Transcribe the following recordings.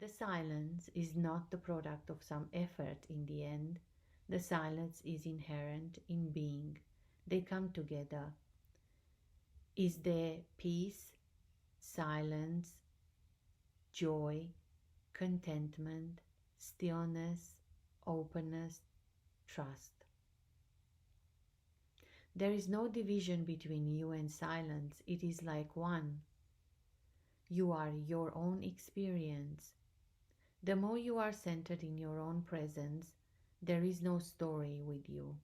The silence is not the product of some effort in the end. The silence is inherent in being. They come together. Is there peace, silence, joy, contentment, stillness, openness, trust? There is no division between you and silence. It is like one. You are your own experience. The more you are centered in your own presence, there is no story with you.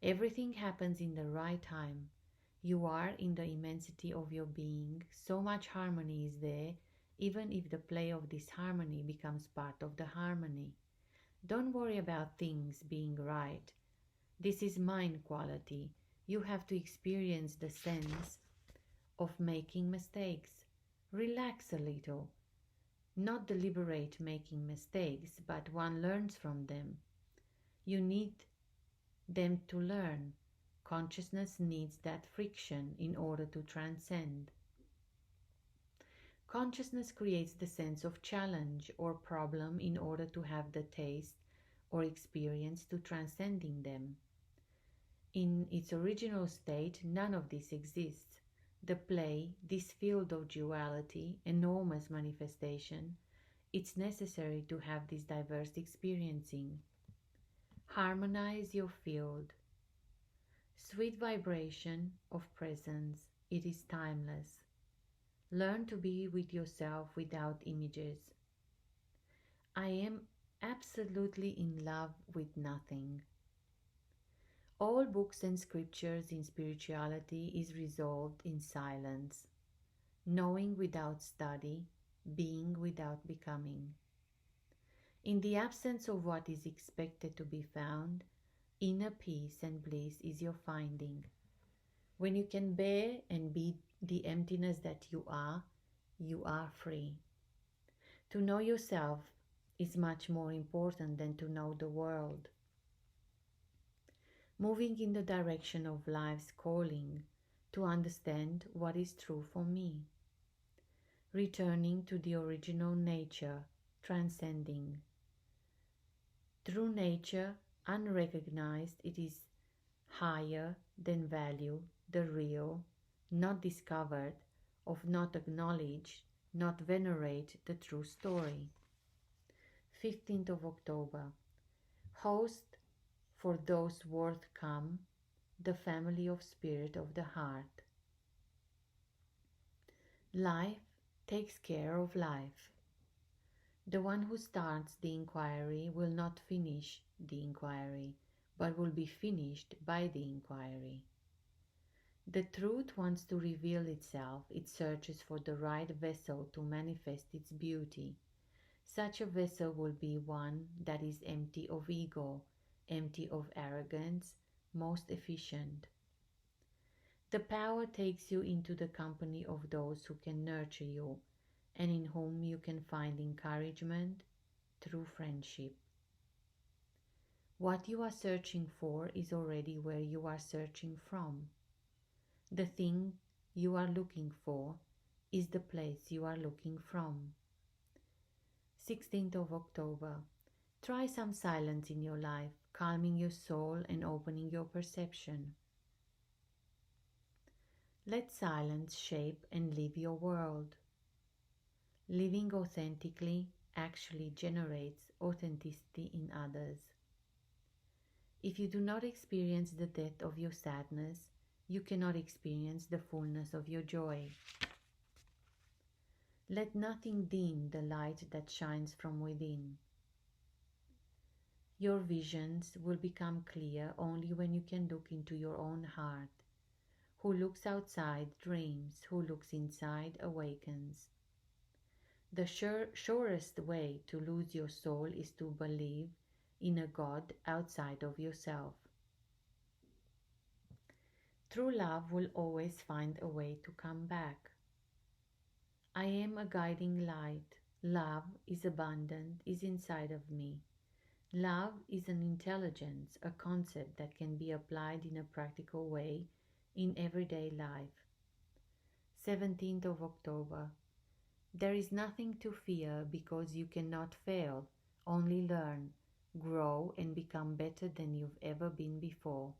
Everything happens in the right time. You are in the immensity of your being. So much harmony is there, even if the play of this harmony becomes part of the harmony. Don't worry about things being right. This is mind quality. You have to experience the sense of making mistakes. Relax a little. Not deliberate making mistakes, but one learns from them. You need them to learn. Consciousness needs that friction in order to transcend. Consciousness creates the sense of challenge or problem in order to have the taste or experience to transcending them. In its original state, none of this exists. The play, this field of duality, enormous manifestation, it's necessary to have this diverse experiencing. Harmonize your field. Sweet vibration of presence, it is timeless. Learn to be with yourself without images. I am absolutely in love with nothing. All books and scriptures in spirituality is resolved in silence. Knowing without study, being without becoming. In the absence of what is expected to be found, inner peace and bliss is your finding. When you can bear and be the emptiness that you are free. To know yourself is much more important than to know the world. Moving in the direction of life's calling, to understand what is true for me. Returning to the original nature, transcending. Through nature, unrecognized, it is higher than value, the real, not discovered, of not acknowledged, not venerate the true story. 15th of October. Host for those worth come, the family of spirit of the heart. Life takes care of life. The one who starts the inquiry will not finish the inquiry, but will be finished by the inquiry. The truth wants to reveal itself. It searches for the right vessel to manifest its beauty. Such a vessel will be one that is empty of ego, empty of arrogance, most efficient. The power takes you into the company of those who can nurture you and in whom you can find encouragement through friendship. What you are searching for is already where you are searching from. The thing you are looking for is the place you are looking from. 16th of October. Try some silence in your life, calming your soul and opening your perception. Let silence shape and live your world. Living authentically actually generates authenticity in others. If you do not experience the depth of your sadness, you cannot experience the fullness of your joy. Let nothing dim the light that shines from within. Your visions will become clear only when you can look into your own heart. Who looks outside dreams, who looks inside awakens. The surest way to lose your soul is to believe in a God outside of yourself. True love will always find a way to come back. I am a guiding light. Love is abundant, is inside of me. Love is an intelligence, a concept that can be applied in a practical way in everyday life. 17th of October. There is nothing to fear because you cannot fail, only learn, grow, and become better than you've ever been before.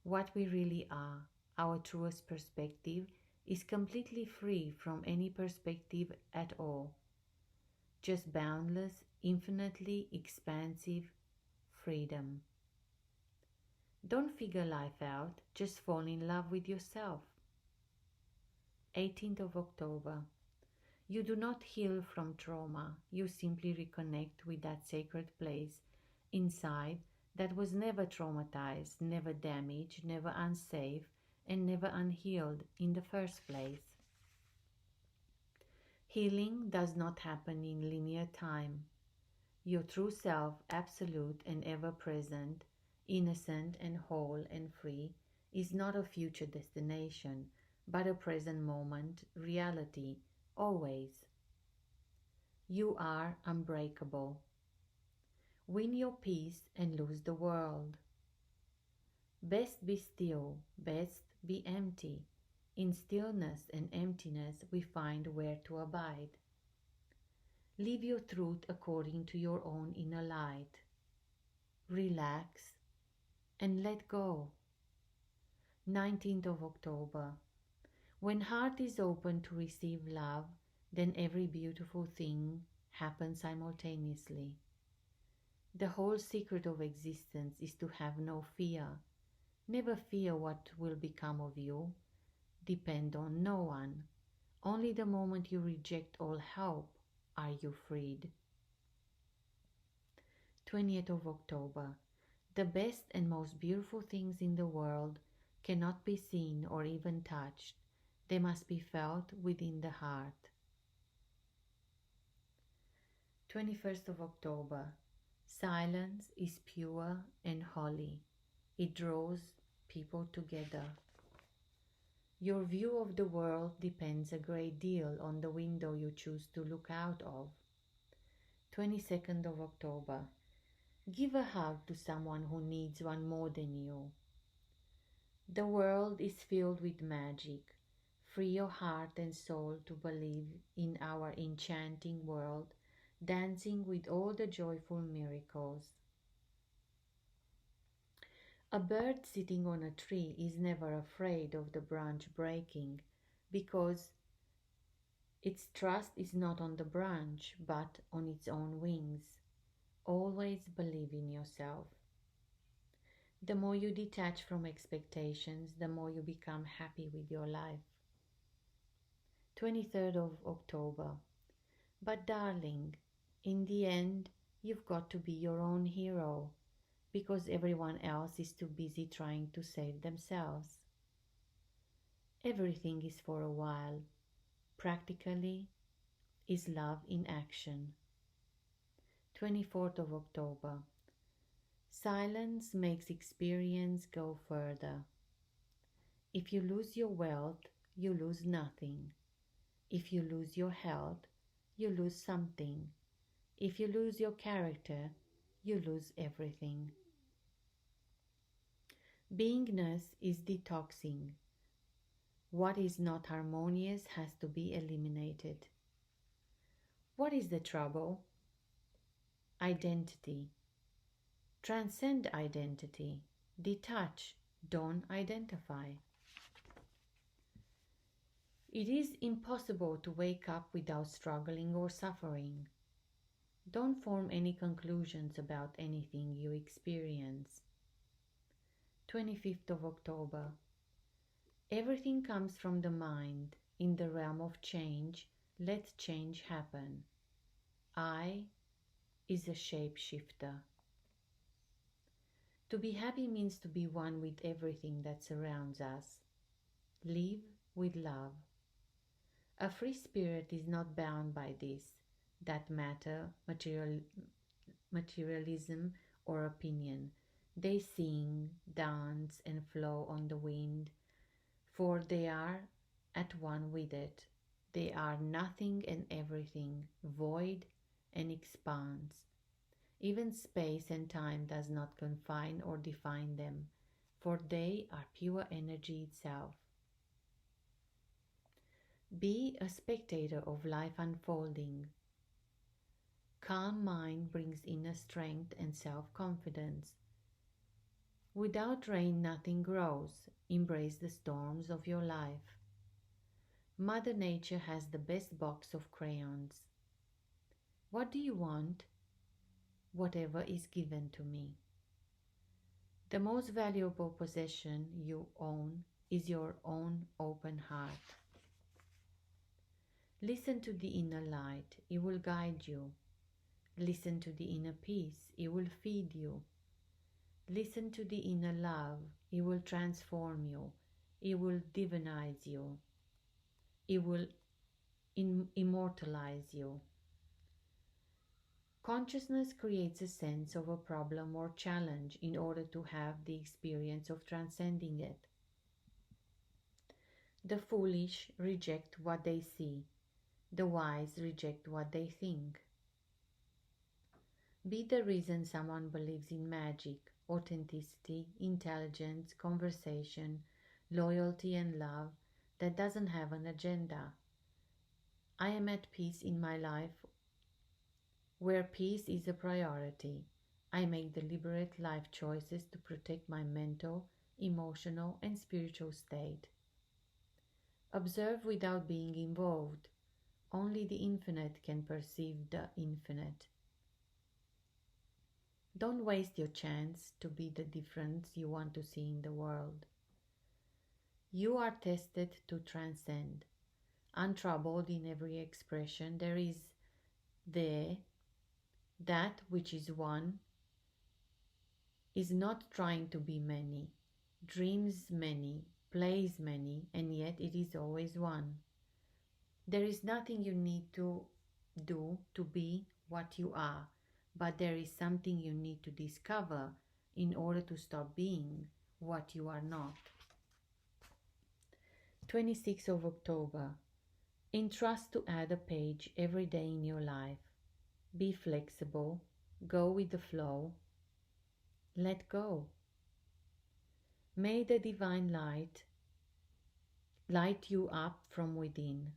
What we really are, our truest perspective, is completely free from any perspective at all. Just boundless, infinitely expansive freedom. Don't figure life out, just fall in love with yourself. 18th of October. You do not heal from trauma, you simply reconnect with that sacred place inside that was never traumatized, never damaged, never unsafe, and never unhealed in the first place. Healing does not happen in linear time. Your true self, absolute and ever present, innocent and whole and free, is not a future destination, but a present moment, reality, always. You are unbreakable. Win your peace and lose the world. Best be still, best be empty. In stillness and emptiness we find where to abide. Live your truth according to your own inner light. Relax and let go. 19th of October. When heart is open to receive love, then every beautiful thing happens simultaneously. The whole secret of existence is to have no fear. Never fear what will become of you. Depend on no one. Only the moment you reject all help are you freed. 20th of October. The best and most beautiful things in the world cannot be seen or even touched. They must be felt within the heart. 21st of October. Silence is pure and holy. It draws people together. Your view of the world depends a great deal on the window you choose to look out of. 22nd of October. Give a hug to someone who needs one more than you. The world is filled with magic. Free your heart and soul to believe in our enchanting world, dancing with all the joyful miracles. A bird sitting on a tree is never afraid of the branch breaking because its trust is not on the branch but on its own wings. Always believe in yourself. The more you detach from expectations, the more you become happy with your life. 23rd of October. But darling, in the end, you've got to be your own hero because everyone else is too busy trying to save themselves. Everything is for a while. Practically is love in action. 24th of October. Silence makes experience go further. If you lose your wealth, you lose nothing. If you lose your health, you lose something. If you lose your character, you lose everything. Beingness is detoxing. What is not harmonious has to be eliminated. What is the trouble? Identity. Transcend identity. Detach. Don't identify. It is impossible to wake up without struggling or suffering. Don't form any conclusions about anything you experience. 25th of October. Everything comes from the mind. In the realm of change, let change happen. I is a shapeshifter. To be happy means to be one with everything that surrounds us. Live with love. A free spirit is not bound by this, that matter, materialism, or opinion. They sing, dance, and flow on the wind, for they are at one with it. They are nothing and everything, void and expanse. Even space and time does not confine or define them, for they are pure energy itself. Be a spectator of life unfolding. Calm mind brings inner strength and self-confidence. Without rain, nothing grows. Embrace the storms of your life. Mother Nature has the best box of crayons. What do you want? Whatever is given to me. The most valuable possession you own is your own open heart. Listen to the inner light, it will guide you. Listen to the inner peace, it will feed you. Listen to the inner love, it will transform you, it will divinize you, it will immortalize you. Consciousness creates a sense of a problem or challenge in order to have the experience of transcending it. The foolish reject what they see, the wise reject what they think. Be the reason someone believes in magic, authenticity, intelligence, conversation, loyalty, and love that doesn't have an agenda. I am at peace in my life where peace is a priority. I make deliberate life choices to protect my mental, emotional, and spiritual state. Observe without being involved. Only the infinite can perceive the infinite. Don't waste your chance to be the difference you want to see in the world. You are tested to transcend. Untroubled in every expression, there is there that which is one is not trying to be many, dreams many, plays many, and yet it is always one. There is nothing you need to do to be what you are, but there is something you need to discover in order to stop being what you are not. 26th of October. Entrust to add a page every day in your life. Be flexible, go with the flow, let go. May the divine light you up from within.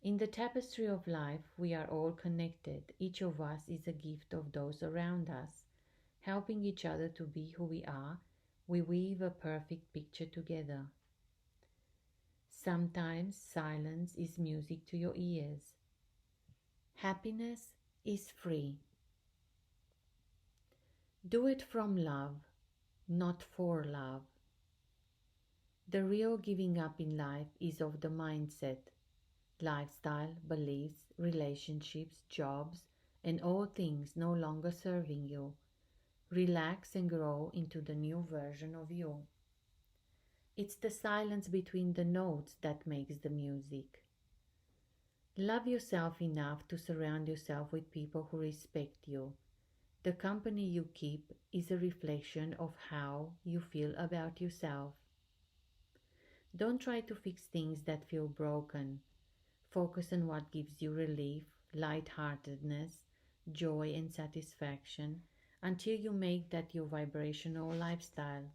In the tapestry of life, we are all connected. Each of us is a gift of those around us. Helping each other to be who we are, we weave a perfect picture together. Sometimes silence is music to your ears. Happiness is free. Do it from love, not for love. The real giving up in life is of the mindset, lifestyle, beliefs, relationships, jobs, and all things no longer serving you. Relax and grow into the new version of you. It's the silence between the notes that makes the music. Love yourself enough to surround yourself with people who respect you. The company you keep is a reflection of how you feel about yourself. Don't try to fix things that feel broken. Focus on what gives you relief, lightheartedness, joy, and satisfaction until you make that your vibrational lifestyle.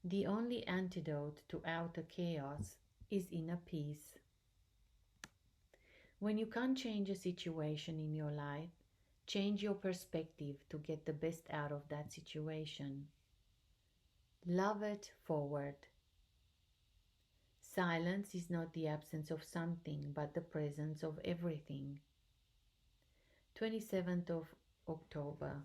The only antidote to outer chaos is inner peace. When you can't change a situation in your life, change your perspective to get the best out of that situation. Love it forward. Silence is not the absence of something, but the presence of everything. 27th of October.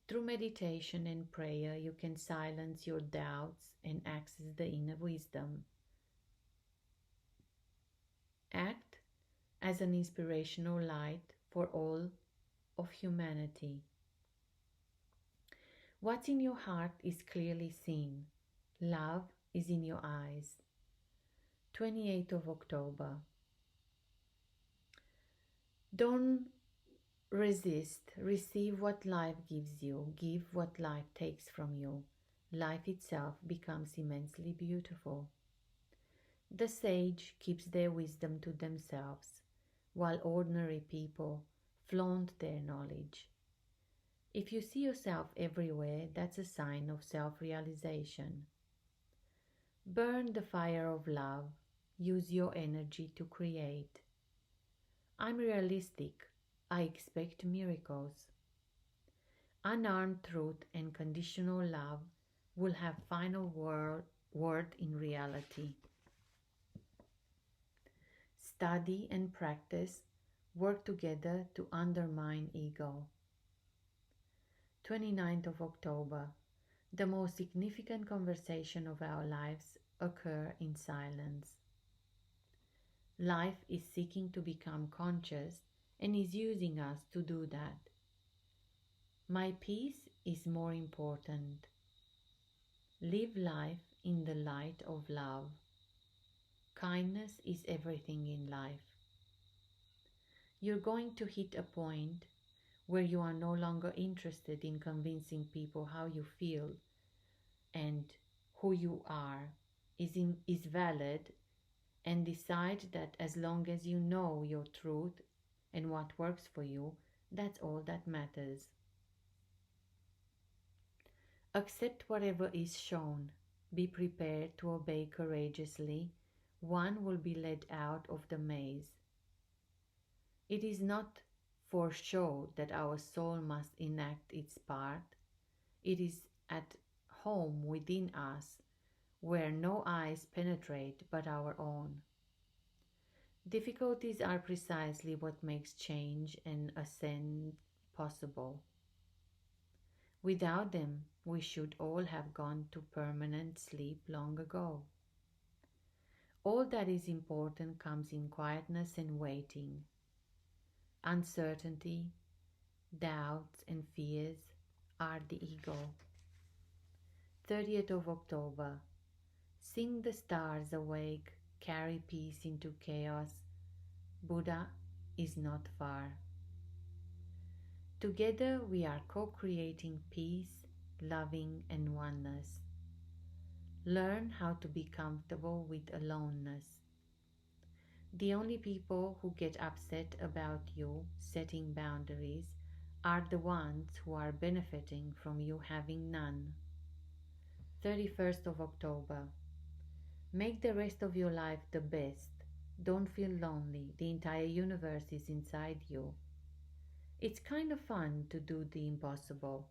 Through meditation and prayer, you can silence your doubts and access the inner wisdom. Act as an inspirational light for all of humanity. What's in your heart is clearly seen. Love is in your eyes. 28th of October. Don't resist. Receive what life gives you. Give what life takes from you. Life itself becomes immensely beautiful. The sage keeps their wisdom to themselves, while ordinary people flaunt their knowledge. If you see yourself everywhere, that's a sign of self-realization. Burn the fire of love. Use your energy to create. I'm realistic. I expect miracles. Unarmed truth and conditional love will have final word in reality. Study and practice work together to undermine ego. 29th of October. The most significant conversation of our lives occur in silence. Life is seeking to become conscious and is using us to do that. My peace is more important. Live life in the light of love. Kindness is everything in life. You're going to hit a point where you are no longer interested in convincing people how you feel and who you are is valid, and decide that as long as you know your truth and what works for you, that's all that matters. Accept whatever is shown. Be prepared to obey courageously. One will be led out of the maze. It is not for show that our soul must enact its part. It is at home within us, where no eyes penetrate but our own. Difficulties are precisely what makes change and ascent possible. Without them, we should all have gone to permanent sleep long ago. All that is important comes in quietness and waiting. Uncertainty, doubts, and fears are the ego. 30th of October. Sing the stars awake, carry peace into chaos. Buddha is not far. Together we are co-creating peace, loving, and oneness. Learn how to be comfortable with aloneness. The only people who get upset about you setting boundaries are the ones who are benefiting from you having none. 31st of October. Make the rest of your life the best. Don't feel lonely. The entire universe is inside you. It's kind of fun to do the impossible.